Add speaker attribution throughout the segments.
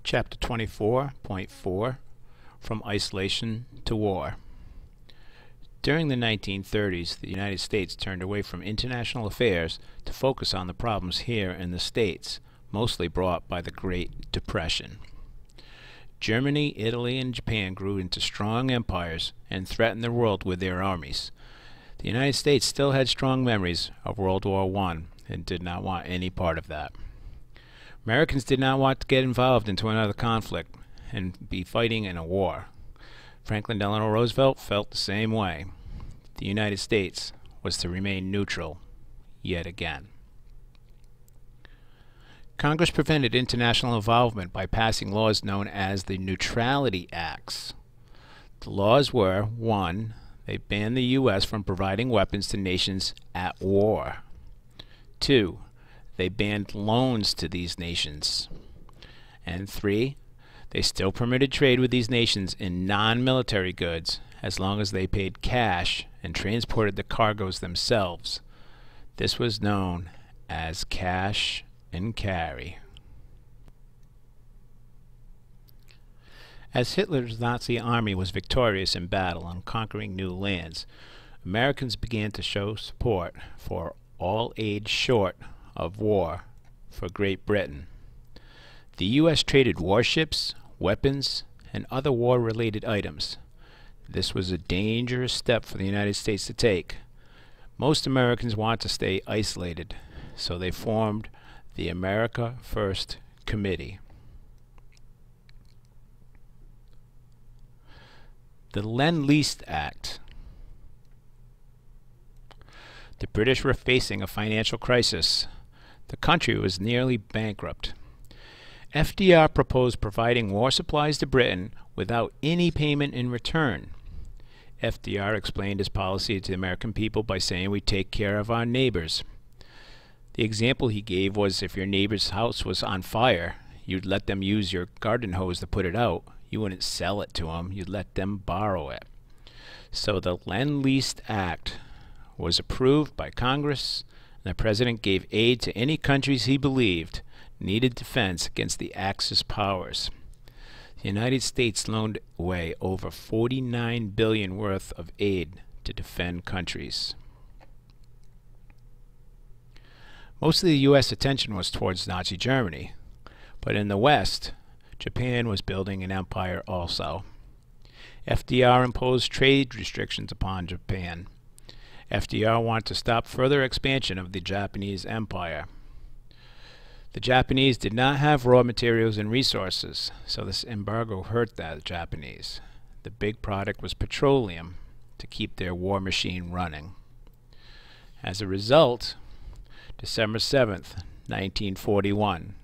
Speaker 1: Chapter 24.4 From Isolation to War. During the 1930s, the United States turned away from international affairs to focus on the problems here in the States, mostly brought by the Great Depression. Germany, Italy, and Japan grew into strong empires and threatened the world with their armies. The United States still had strong memories of World War I and did not want any part of that. Americans did not want to get involved into another conflict and be fighting in a war. Franklin Delano Roosevelt felt the same way. The United States was to remain neutral yet again. Congress prevented international involvement by passing laws known as the Neutrality Acts. The laws were: 1. They banned the U.S. from providing weapons to nations at war. 2. They banned loans to these nations. And 3. They still permitted trade with these nations in non-military goods as long as they paid cash and transported the cargoes themselves. This was known as cash and carry. As Hitler's Nazi army was victorious in battle and conquering new lands, Americans began to show support for all aid short of war for Great Britain. The U.S. traded warships, weapons, and other war-related items. This was a dangerous step for the United States to take. Most Americans want to stay isolated, so they formed the America First Committee. The Lend-Lease Act. The British were facing a financial crisis. The country was nearly bankrupt. FDR proposed providing war supplies to Britain without any payment in return. FDR explained his policy to the American people by saying we take care of our neighbors. The example he gave was if your neighbor's house was on fire, you'd let them use your garden hose to put it out. You wouldn't sell it to them, you'd let them borrow it. So the Lend-Lease Act was approved by Congress, and the President gave aid to any countries he believed needed defense against the Axis powers. The United States loaned away over $49 billion worth of aid to defend countries. Most of the U.S. attention was towards Nazi Germany, but in the West, Japan was building an empire also. FDR imposed trade restrictions upon Japan. FDR wanted to stop further expansion of the Japanese empire. The Japanese did not have raw materials and resources, so this embargo hurt the Japanese. The big product was petroleum to keep their war machine running. As a result, December 7th, 1941,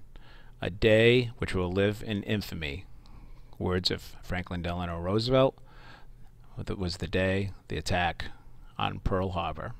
Speaker 1: a day which will live in infamy. Words of Franklin Delano Roosevelt, it was the day, the attack on Pearl Harbor.